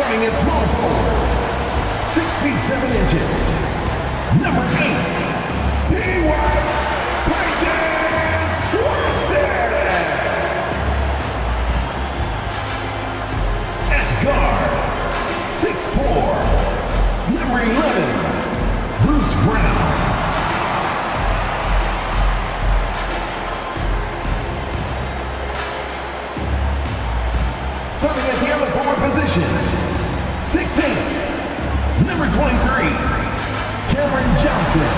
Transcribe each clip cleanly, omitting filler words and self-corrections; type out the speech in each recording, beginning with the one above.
Standing at small forward, 6 feet 7 inches, number 8, At guard, 6'4", number 11, Bruce Brown. Starting at the other forward position, 6'8", number 23, Cameron Johnson.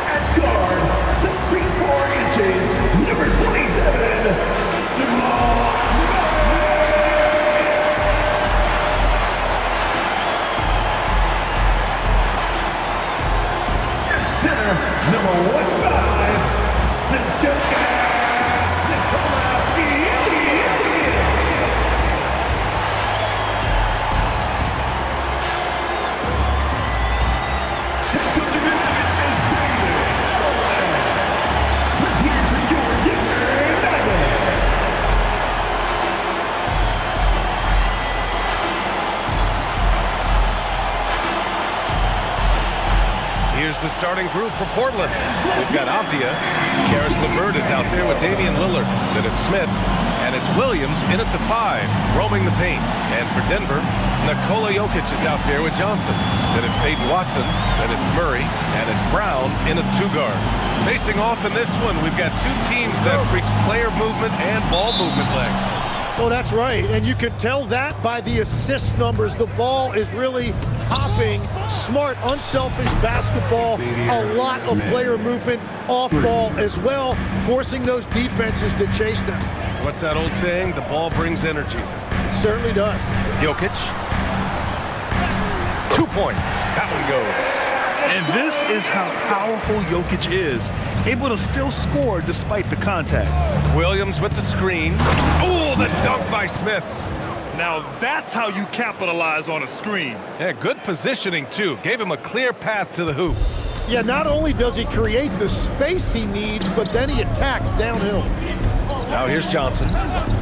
At guard, 6 feet 4 inches, number 27, Jamal. At center, number 15, the Jokic, Nikola. Here's the starting group for Portland. We've got Abdia. Karis LeVert is out there with Damian Lillard. Then it's Smith. And it's Williams in at the 5, roaming the paint. And for Denver, Nikola Jokic is out there with Johnson. Then it's Peyton Watson. Then it's Murray. And it's Brown in at 2 guard. Facing off in this one, we've got 2 teams that preach player movement and ball movement legs. Oh, that's right. And you can tell that by the assist numbers. The ball is really hopping, smart, unselfish basketball, a lot of player movement off ball as well, forcing those defenses to chase them. What's that old saying? The ball brings energy. It certainly does. Jokic. 2 points. That one goes. And this is how powerful Jokic is. Able to still score despite the contact. Williams with the screen. Oh, the dunk by Smith. Now that's how you capitalize on a screen. Yeah, good positioning, too. Gave him a clear path to the hoop. Yeah, not only does he create the space he needs, but then he attacks downhill. Now here's Johnson.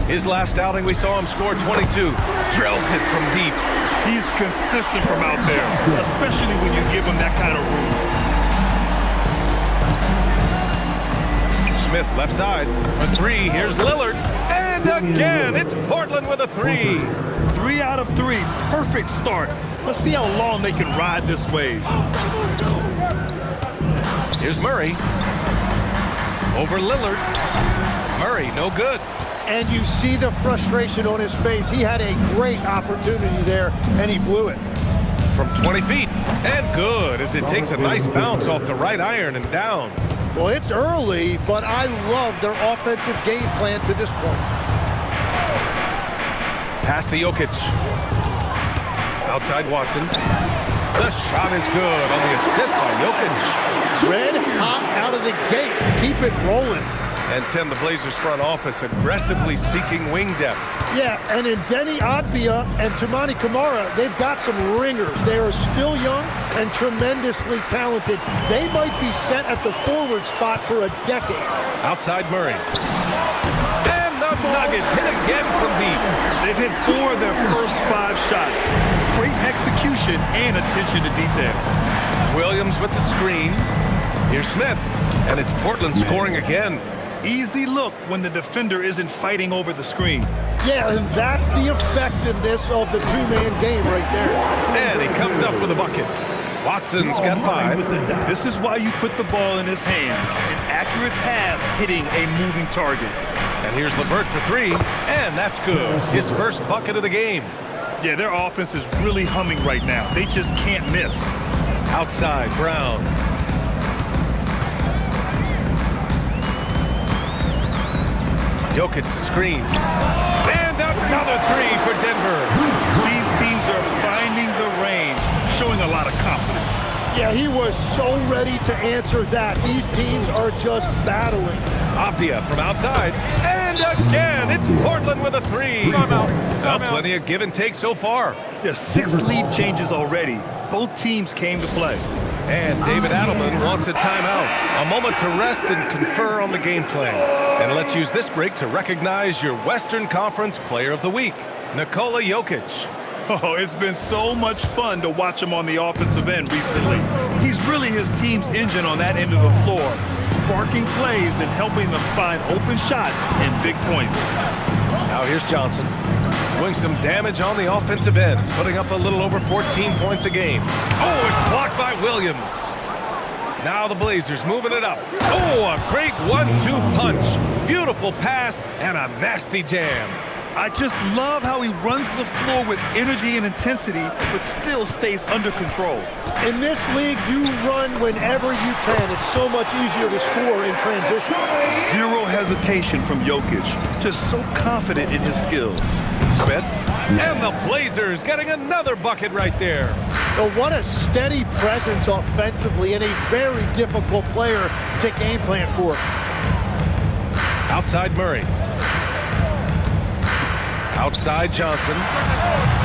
His last outing, we saw him score 22. Drills it from deep. He's consistent from out there, especially when you give him that kind of room. Smith left side for 3. Here's Lillard. And again, it's Portland with a 3. 3 out of 3. Perfect start. Let's see how long they can ride this wave. Here's Murray. Over Lillard. Murray, no good. And you see the frustration on his face. He had a great opportunity there, and he blew it. From 20 feet. And good, as it takes a nice bounce off the right iron and down. Well, it's early, but I love their offensive game plan to this point. Pass to Jokic. Outside Watson. The shot is good on the assist by Jokic. Red hot out of the gates. Keep it rolling. And Tim, the Blazers front office aggressively seeking wing depth. Yeah, and in Denny Adbia and Toumani Camara, they've got some ringers. They are still young and tremendously talented. They might be set at the forward spot for a decade. Outside Murray. And the Nuggets hit again from deep. They've hit 4 of their first 5 shots. Great execution and attention to detail. Williams with the screen. Here's Smith. And it's Portland scoring again. Easy look when the defender isn't fighting over the screen. Yeah, and that's the effectiveness of the two-man game right there. And he comes up with a bucket. Watson's got 5. This is why you put the ball in his hands. An accurate pass hitting a moving target. And here's LeVert for 3. And that's good. His first bucket of the game. Yeah, their offense is really humming right now. They just can't miss. Outside, Brown. Jokic the screen. And another 3 for Denver. These teams are finding the range, showing a lot of confidence. Yeah, he was so ready to answer that. These teams are just battling. Abdia from outside. And again, it's Portland with a 3. Timeout. Plenty of give and take so far. Yeah, 6 lead changes already. Both teams came to play. And David Adelman wants a timeout. A moment to rest and confer on the game plan. And let's use this break to recognize your Western Conference Player of the Week, Nikola Jokic. Oh, it's been so much fun to watch him on the offensive end recently. He's really his team's engine on that end of the floor, sparking plays and helping them find open shots and big points. Now here's Johnson, doing some damage on the offensive end, putting up a little over 14 points a game. Oh, it's blocked by Williams. Now the Blazers moving it up. Oh, a great 1-2 punch. Beautiful pass and a nasty jam. I just love how he runs the floor with energy and intensity, but still stays under control. In this league, you run whenever you can. It's so much easier to score in transition. Zero hesitation from Jokic. Just so confident in his skills. Smith, and the Blazers getting another bucket right there. But what a steady presence offensively and a very difficult player to game plan for. Outside Murray. Outside Johnson.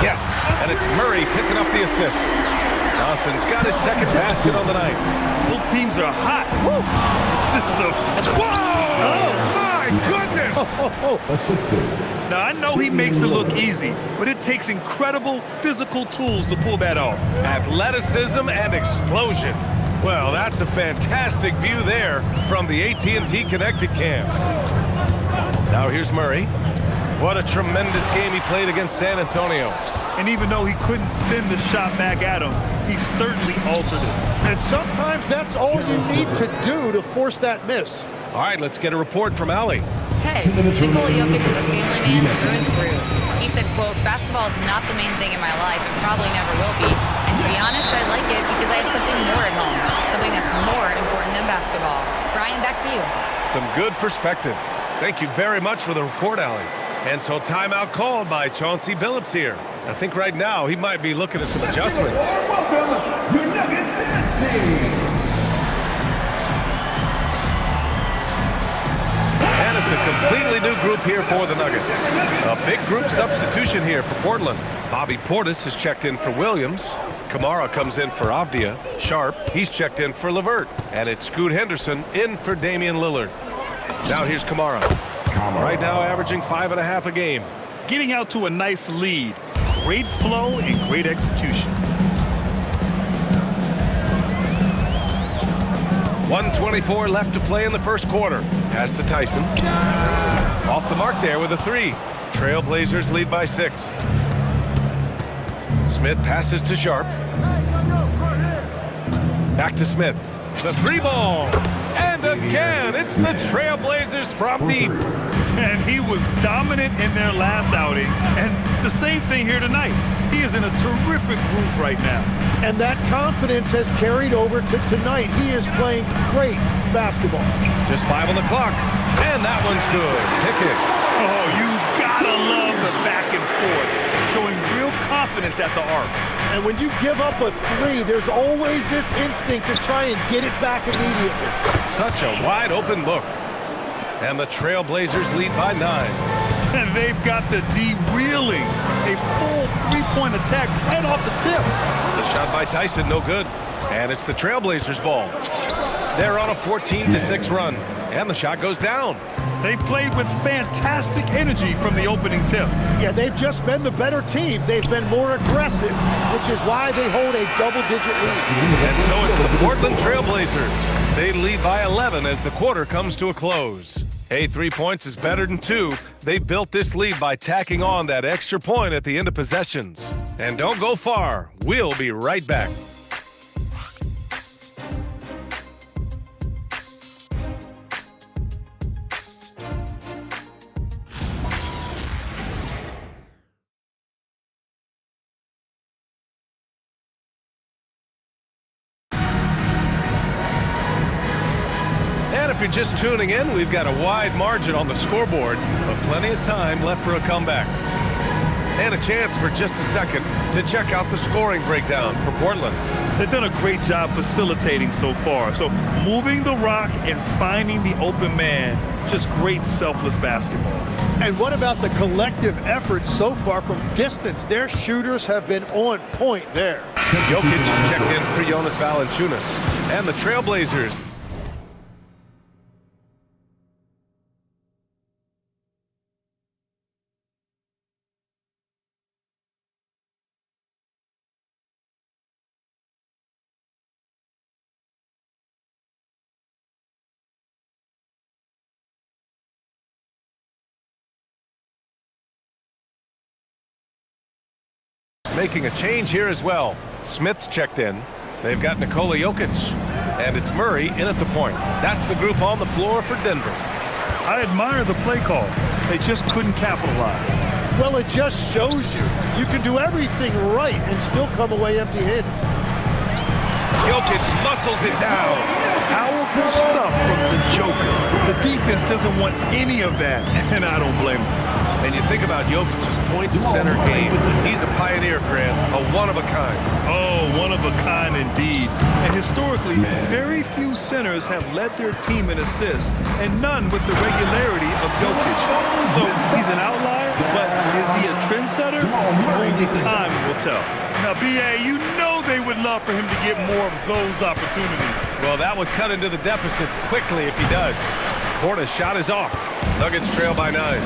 Yes, and it's Murray picking up the assist. Johnson's got his second basket on the night. Both teams are hot. Woo. This is a... Whoa! My goodness! Assisted. Now, I know he makes it look easy, but it takes incredible physical tools to pull that off. Athleticism and explosion. Well, that's a fantastic view there from the AT&T Connected Cam. Now here's Murray. What a tremendous game he played against San Antonio. And even though he couldn't send the shot back at him, he certainly altered it. And sometimes that's all you need to do to force that miss. All right, let's get a report from Allie. Hey, Nikola Jokic is a family man through and through. He said, quote, "Basketball is not the main thing in my life and probably never will be. And to be honest, I like it because I have something more at home, something that's more important than basketball." Brian, back to you. Some good perspective. Thank you very much for the report, Allie. And so timeout called by Chauncey Billups here. I think right now he might be looking at some adjustments. Welcome, your Nuggets Dynasty. And it's a completely new group here for the Nuggets. A big group substitution here for Portland. Bobby Portis has checked in for Williams. Kamara comes in for Avdia. Sharp, he's checked in for LeVert. And it's Scoot Henderson in for Damian Lillard. Now here's Kamara. Right now averaging 5.5 a game. Getting out to a nice lead. Great flow and great execution. 1:24 left to play in the first quarter. Pass to Tyson. Off the mark there with a three. Trailblazers lead by 6. Smith passes to Sharp. Back to Smith. The three ball. And again, it's the Trailblazers from deep. And he was dominant in their last outing. And the same thing here tonight. He is in a terrific groove right now. And that confidence has carried over to tonight. He is playing great basketball. Just 5 on the clock. And that one's good. Pickett. Oh, you gotta love the back and forth. Showing real confidence at the arc. And when you give up a three, there's always this instinct to try and get it back immediately. Such a wide open look. And the Trailblazers lead by 9. And they've got the D reeling. A full three-point attack right off the tip. The shot by Tyson, no good. And it's the Trailblazers ball. They're on a 14-6 run. And the shot goes down. They played with fantastic energy from the opening tip. Yeah, they've just been the better team. They've been more aggressive, which is why they hold a double-digit lead. And so it's the Portland Trailblazers. They lead by 11 as the quarter comes to a close. Hey, 3 points is better than 2. They built this lead by tacking on that extra point at the end of possessions. And don't go far. We'll be right back. And if you're just tuning in, we've got a wide margin on the scoreboard, but plenty of time left for a comeback. And a chance for just a second to check out the scoring breakdown for Portland. They've done a great job facilitating so far. So moving the rock and finding the open man, just great selfless basketball. And what about the collective effort so far from distance? Their shooters have been on point there. Jokic checked in for Jonas Valanciunas. And the Trailblazers making a change here as well. Smith's checked in. They've got Nikola Jokic. And it's Murray in at the point. That's the group on the floor for Denver. I admire the play call. They just couldn't capitalize. Well, it just shows you can do everything right and still come away empty-handed. Jokic muscles it down. Powerful stuff from the Joker. The defense doesn't want any of that, and I don't blame them. And you think about Jokic's point-to-center game. He's a pioneer, Grant, a one-of-a-kind. Oh, one of a kind indeed. And historically, very few centers have led their team in assists, and none with the regularity of Jokic. So he's an outlier, but is he a trendsetter? Only time will tell. Now, B.A., you know they would love for him to get more of those opportunities. Well, that would cut into the deficit quickly if he does. Porter's shot is off. Nuggets trail by 9.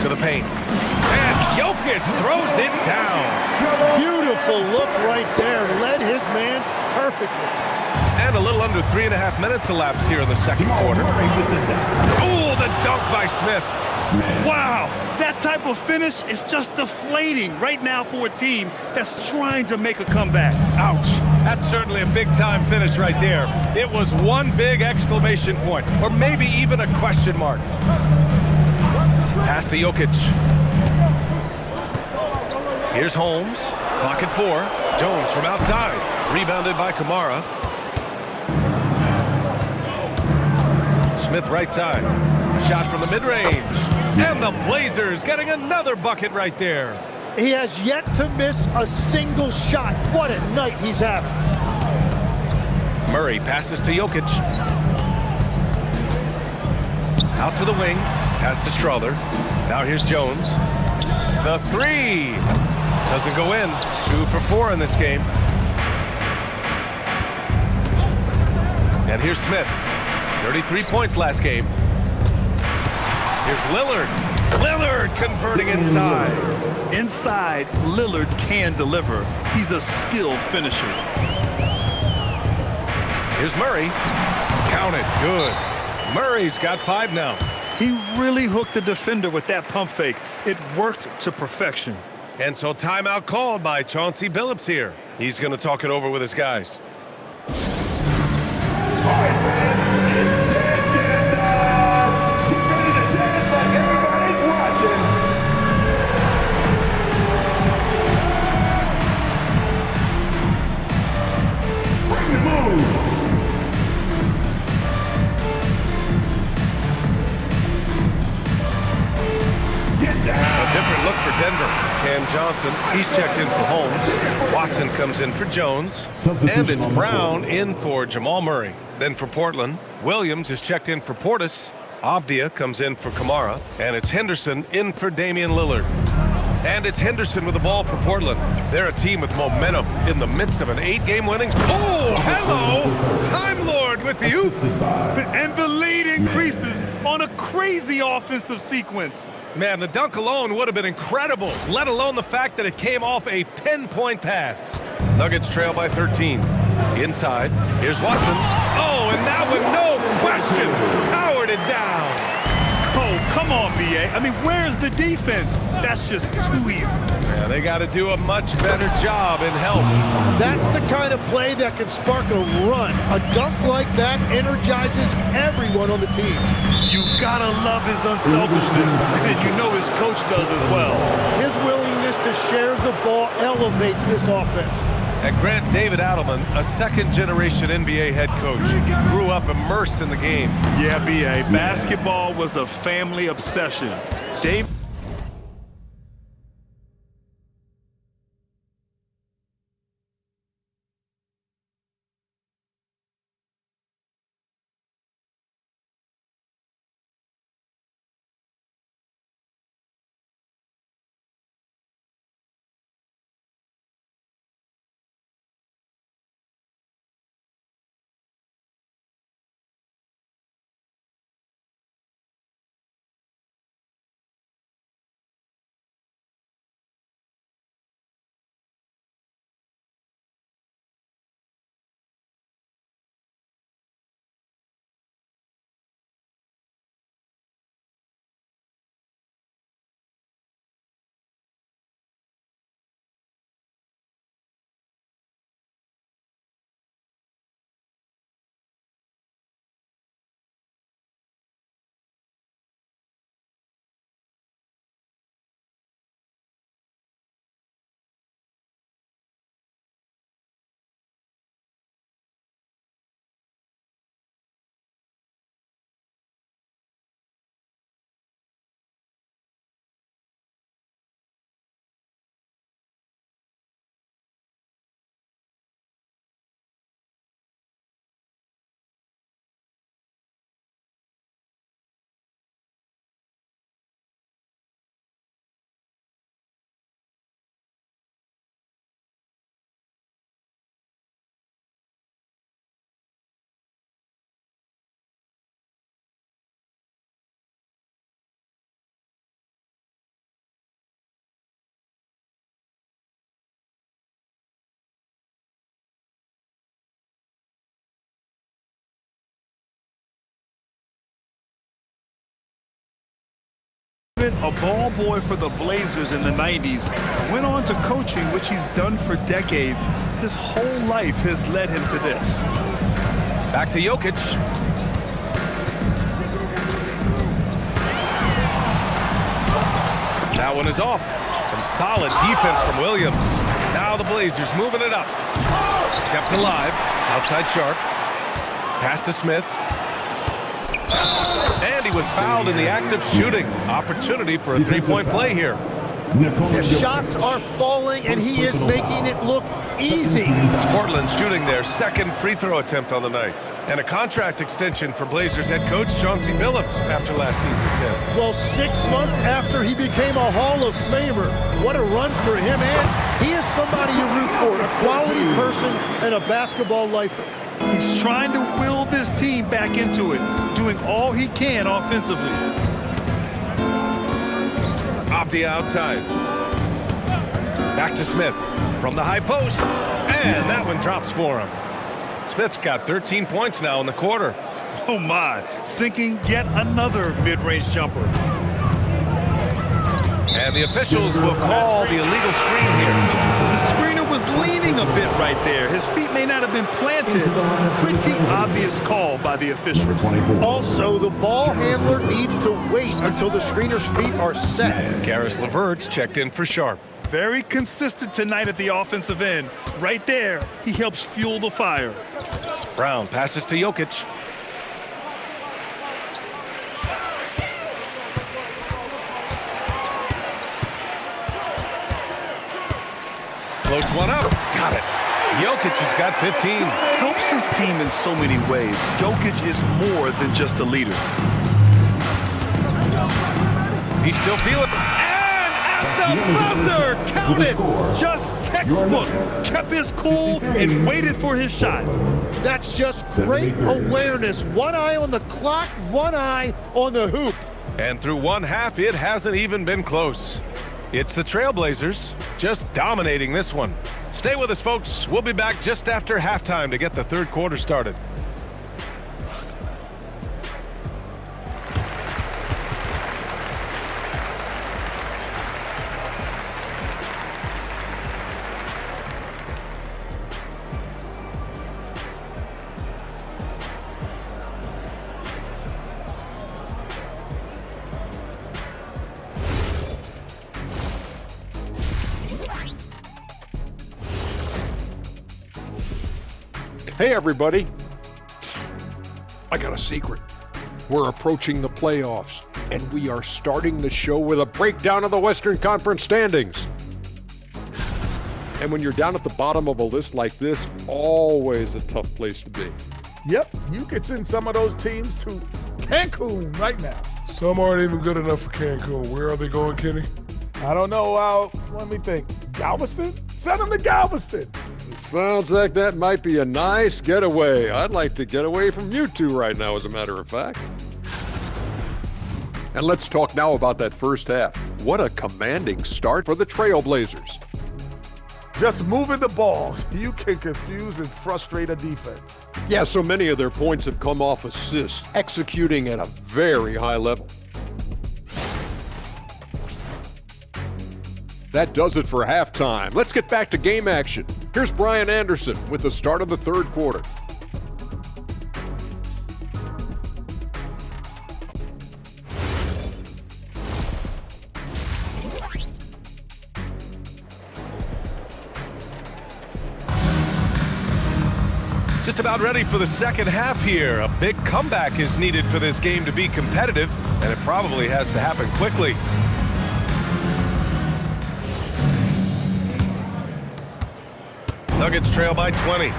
To the paint. And Jokic throws it down. Beautiful look right there. Led his man perfectly. And a little under 3.5 minutes elapsed here in the second quarter. Oh, the dunk by Smith. Wow, that type of finish is just deflating right now for a team that's trying to make a comeback. Ouch. That's certainly a big-time finish right there. It was one big exclamation point, or maybe even a question mark. Pass to Jokic. Here's Holmes. Clock at 4. Jones from outside. Rebounded by Kamara. Smith right side. Shot from the mid-range. And the Blazers getting another bucket right there. He has yet to miss a single shot. What a night he's having. Murray passes to Jokic. Out to the wing. Pass to Strother. Now here's Jones. The three. Doesn't go in. 2 for 4 in this game. And here's Smith. 33 points last game. Here's Lillard. Lillard converting inside. Inside, Lillard can deliver. He's a skilled finisher. Here's Murray. Count it. Good. Murray's got 5 now. He really hooked the defender with that pump fake. It worked to perfection. And so timeout called by Chauncey Billups here. He's going to talk it over with his guys. Look for Denver. Cam Johnson, he's checked in for Holmes. Watson comes in for Jones. And it's Brown in for Jamal Murray. Then for Portland, Williams is checked in for Portis. Avdia comes in for Kamara. And it's Henderson in for Damian Lillard. And it's Henderson with the ball for Portland. They're a team with momentum in the midst of an 8-game winning. Oh, hello! Time Lord with the oop. And the lead increases on a crazy offensive sequence. Man, the dunk alone would have been incredible, let alone the fact that it came off a pinpoint pass. Nuggets trail by 13. Inside, here's Watson. Oh, and that one, no question, powered it down. Oh, come on, B.A. I mean, where's the defense? That's just too easy. Yeah, they got to do a much better job in help. That's the kind of play that can spark a run. A dunk like that energizes everyone on the team. You gotta love his unselfishness, and you know his coach does as well. His willingness to share the ball elevates this offense. And Grant, David Adelman, a second-generation NBA head coach, grew up immersed in the game. Yeah, B.A. Basketball was a family obsession. Dave. A ball boy for the Blazers in the 90s. Went on to coaching, which he's done for decades. His whole life has led him to this. Back to Jokic. That one is off. Some solid defense from Williams. Now the Blazers moving it up. Kept alive. Outside Sharp. Pass to Smith. And he was fouled in the act of shooting. Opportunity for a three-point play here. The shots are falling, and he is making it look easy. Portland shooting their second free throw attempt on the night. And a contract extension for Blazers head coach Chauncey Billups after last season's 10. Well, 6 months after he became a Hall of Famer, what a run for him, and he is somebody you root for, a quality person and a basketball lifer. He's trying to will this team back into it, doing all he can offensively. Off the outside. Back to Smith from the high post. And that one drops for him. Smith's got 13 points now in the quarter. Oh my, sinking yet another mid-range jumper. And the officials will call the illegal screen here. The screener was leaning a bit right there. His feet may not have been planted. Pretty obvious call by the officials. Also, the ball handler needs to wait until the screener's feet are set. Caris LeVert's checked in for Sharp. Very consistent tonight at the offensive end. Right there, he helps fuel the fire. Brown passes to Jokic. Floats one up. Got it. Jokic has got 15. Helps his team in so many ways. Jokic is more than just a leader. He's still feeling it. The buzzer! Count it! Just textbook. Kept his cool and waited for his shot. That's just great awareness. One eye on the clock, one eye on the hoop. And through one half, it hasn't even been close. It's the Trailblazers just dominating this one. Stay with us, folks. We'll be back just after halftime to get the third quarter started. Hey, everybody. I got a secret. We're approaching the playoffs, and we are starting the show with a breakdown of the Western Conference standings. And when you're down at the bottom of a list like this, always a tough place to be. Yep, you could send some of those teams to Cancun right now. Some aren't even good enough for Cancun. Where are they going, Kenny? I don't know. Let me think. Galveston? Send them to Galveston. Sounds like that might be a nice getaway. I'd like to get away from you two right now, as a matter of fact. And let's talk now about that first half. What a commanding start for the Trailblazers. Just moving the ball, you can confuse and frustrate a defense. Yeah, so many of their points have come off assists, executing at a very high level. That does it for halftime. Let's get back to game action. Here's Brian Anderson with the start of the third quarter. Just about ready for the second half here. A big comeback is needed for this game to be competitive, and it probably has to happen quickly. Nuggets trail by 20.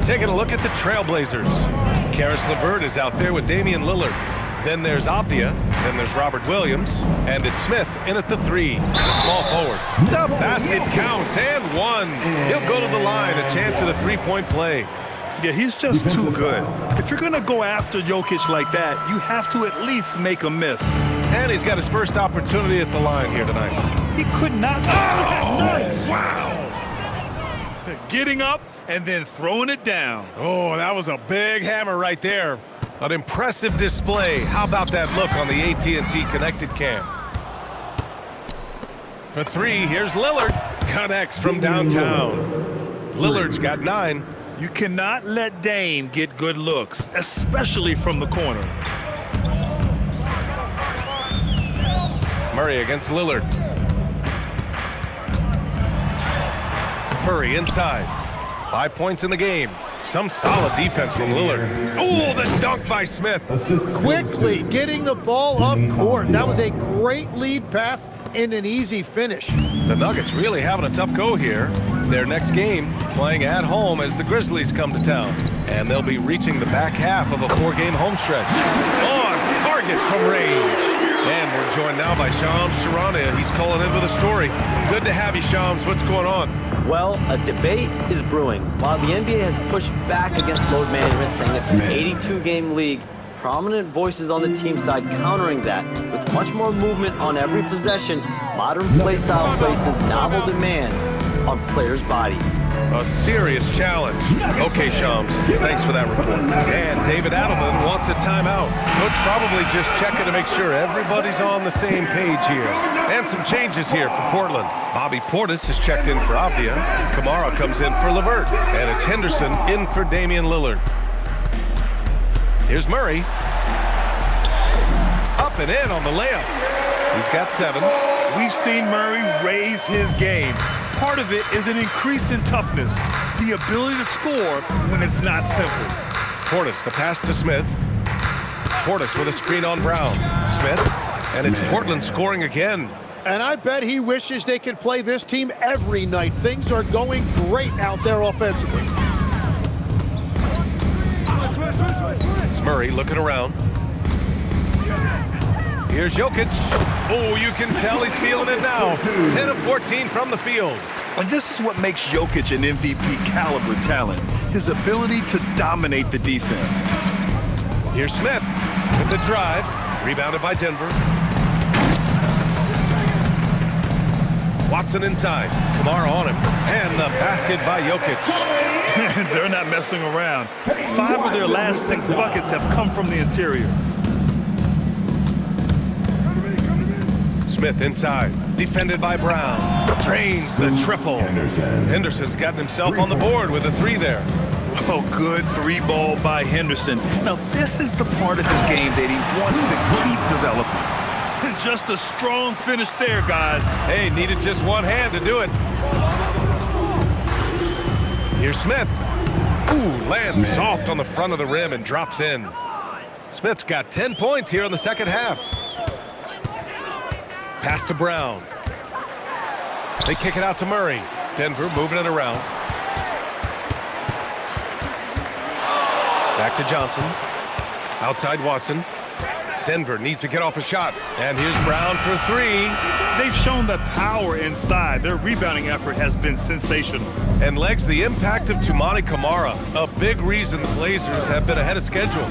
Taking a look at the Trailblazers. Caris LeVert is out there with Damian Lillard. Then there's Abdia. Then there's Robert Williams. And it's Smith in at the 3. The small forward. The basket counts and one. He'll go to the line. A chance at a three-point play. Yeah, he's just too good. If you're going to go after Jokic like that, you have to at least make a miss. And he's got his first opportunity at the line here tonight. He could not. Oh, nice. Wow. Getting up and then throwing it down. Oh, that was a big hammer right there. An impressive display. How about that look on the AT&T connected cam? for three. Here's Lillard. Connects from downtown. Lillard's got 9. You cannot let Dame get good looks, especially from the corner. Murray against Lillard. Murray inside. 5 points in the game. Some solid defense from Lillard. Oh, the dunk by Smith. Quickly getting the ball up court. That was a great lead pass and an easy finish. The Nuggets really having a tough go here. Their next game playing at home as the Grizzlies come to town. And they'll be reaching the back half of a 4-game home stretch. On target from range. And we're joined now by Shams Charania. He's calling in with a story. Good to have you, Shams. What's going on? Well, a debate is brewing. While the NBA has pushed back against load management, saying it's an 82-game league, prominent voices on the team side countering that with much more movement on every possession. Modern play style places novel demands on players' bodies. A serious challenge. Okay, Shams, thanks for that report. And David Adelman wants a timeout. Coach probably just checking to make sure everybody's on the same page here. And some changes here for Portland. Bobby Portis has checked in for Avdia. Kamara comes in for LeVert. And it's Henderson in for Damian Lillard. Here's Murray. Up and in on the layup. He's got 7. We've seen Murray raise his game. Part of it is an increase in toughness, the ability to score when it's not simple. Portis, the pass to Smith. Portis with a screen on Brown. Smith, and it's Portland scoring again. And I bet he wishes they could play this team every night. Things are going great out there offensively. Murray looking around. Here's Jokic. Oh, you can tell he's feeling it now. 10 of 14 from the field. And this is what makes Jokic an MVP caliber talent, his ability to dominate the defense. Here's Smith with the drive. Rebounded by Denver. Watson inside. Kamara on him. And the basket by Jokic. They're not messing around. 5 of their last 6 buckets have come from the interior. Smith inside, defended by Brown. Drains the triple. Henderson's gotten himself on the board with a 3 there. Oh, good 3-ball by Henderson. Now, this is the part of his game that he wants to keep developing. Just a strong finish there, guys. Hey, needed just one hand to do it. Here's Smith. Ooh, lands soft on the front of the rim and drops in. Smith's got 10 points here in the second half. Pass to Brown. They kick it out to Murray. Denver moving it around. Back to Johnson. Outside Watson. Denver needs to get off a shot. And here's Brown for 3. They've shown the power inside. Their rebounding effort has been sensational. And legs the impact of Toumani Camara. A big reason the Blazers have been ahead of schedule.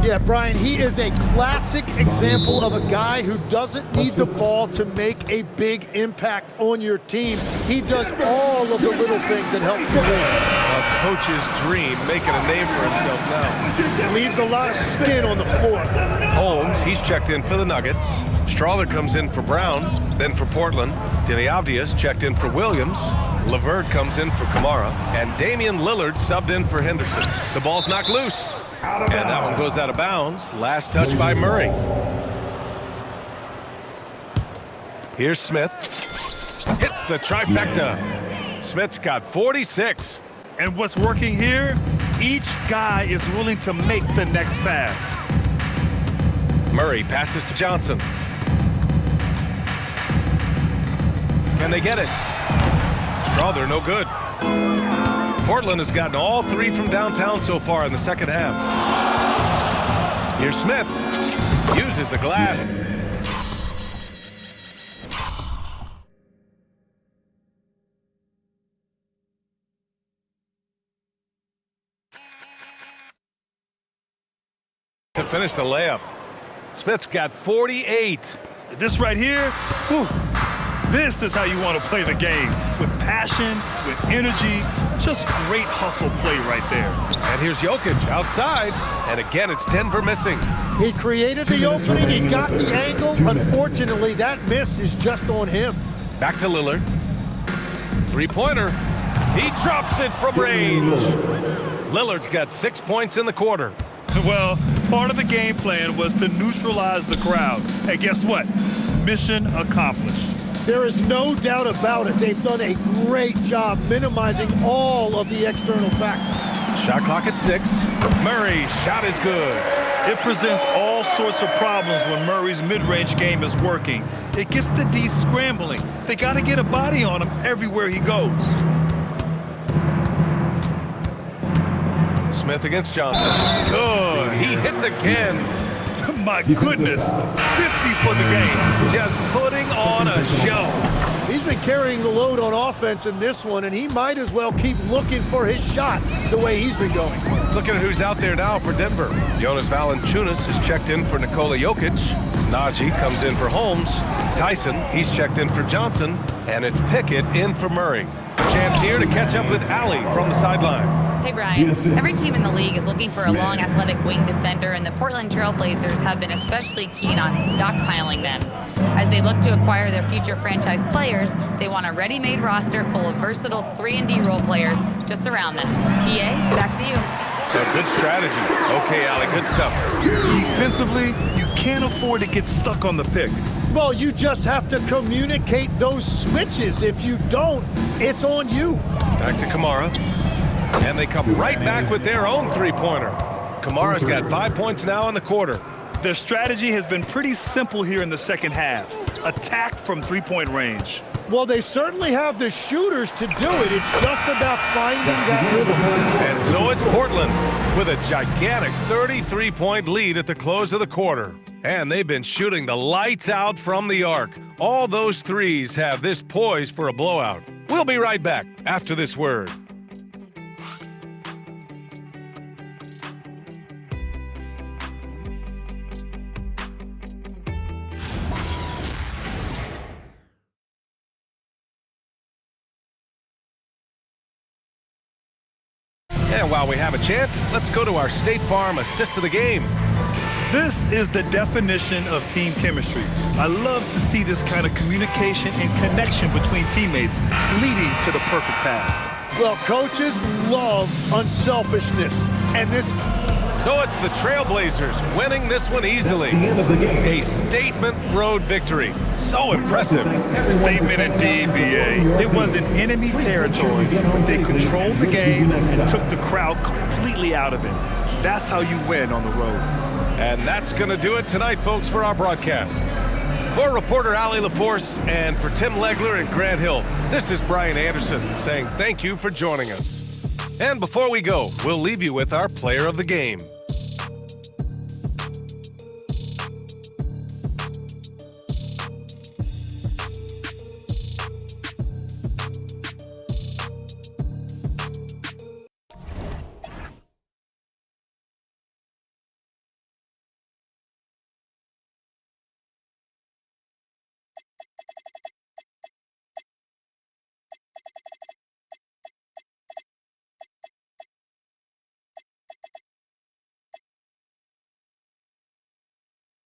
Yeah, Brian, he is a classic example of a guy who doesn't need the ball to make a big impact on your team. He does all of the little things that help you win. A coach's dream, making a name for himself now. Leaves a lot of skin on the floor. Holmes, he's checked in for the Nuggets. Strawler comes in for Brown, then for Portland. Denny Avdia's checked in for Williams. LeVert comes in for Kamara. And Damian Lillard subbed in for Henderson. The ball's knocked loose. And that one goes out of bounds. Last touch by Murray. Here's Smith. Hits the trifecta. Smith's got 46. And what's working here? Each guy is willing to make the next pass. Murray passes to Johnson. Can they get it? Strawler, no good. Portland has gotten all 3 from downtown so far in the second half. Here's Smith. Uses the glass. To finish the layup. Smith's got 48. This right here, whew, this is how you want to play the game. With passion, with energy, just great hustle play right there. And here's Jokic outside. And again, it's Denver missing. He created the opening, he got the angle. Unfortunately, that miss is just on him. Back to Lillard. Three-pointer. He drops it from range. Lillard's got 6 points in the quarter. Well, part of the game plan was to neutralize the crowd. And guess what? Mission accomplished. There is no doubt about it. They've done a great job minimizing all of the external factors. Shot clock at 6. Murray, shot is good. It presents all sorts of problems when Murray's mid-range game is working. It gets the D scrambling. They got to get a body on him everywhere he goes. Smith against Johnson. Good. He hits again. My goodness. 50 for the game. Just putting on a show. He's been carrying the load on offense in this one, and he might as well keep looking for his shot the way he's been going. Look at who's out there now for Denver. Jonas Valanciunas is checked in for Nikola Jokic. Najee comes in for Holmes. Tyson, he's checked in for Johnson. And it's Pickett in for Murray. Chance here to catch up with Allie from the sideline. Hey, Brian. Every team in the league is looking for a long, athletic wing defender, and the Portland Trailblazers have been especially keen on stockpiling them. As they look to acquire their future franchise players, they want a ready-made roster full of versatile 3-and-D role players to surround them. PA, back to you. A good strategy. Okay, Allie, good stuff. Defensively, you can't afford to get stuck on the pick. Well, you just have to communicate those switches. If you don't, it's on you. Back to Kamara. And they come right back with their own three-pointer. Kamara's got 5 points now in the quarter. Their strategy has been pretty simple here in the second half. Attack from three-point range. Well, they certainly have the shooters to do it. It's just about finding that rhythm. And so it's Portland with a gigantic 33-point lead at the close of the quarter. And they've been shooting the lights out from the arc. All those threes have this poised for a blowout. We'll be right back after this word. And while we have a chance, let's go to our State Farm assist of the game. This is the definition of team chemistry. I love to see this kind of communication and connection between teammates leading to the perfect pass. Well, coaches love unselfishness, and this... So it's the Trailblazers winning this one easily. A statement road victory. So impressive. Statement indeed, BA. It was in enemy territory, but they controlled the game and took the crowd completely out of it. That's how you win on the road. And that's going to do it tonight, folks, for our broadcast. For reporter Allie LaForce and for Tim Legler and Grant Hill, this is Brian Anderson saying thank you for joining us. And before we go, we'll leave you with our player of the game.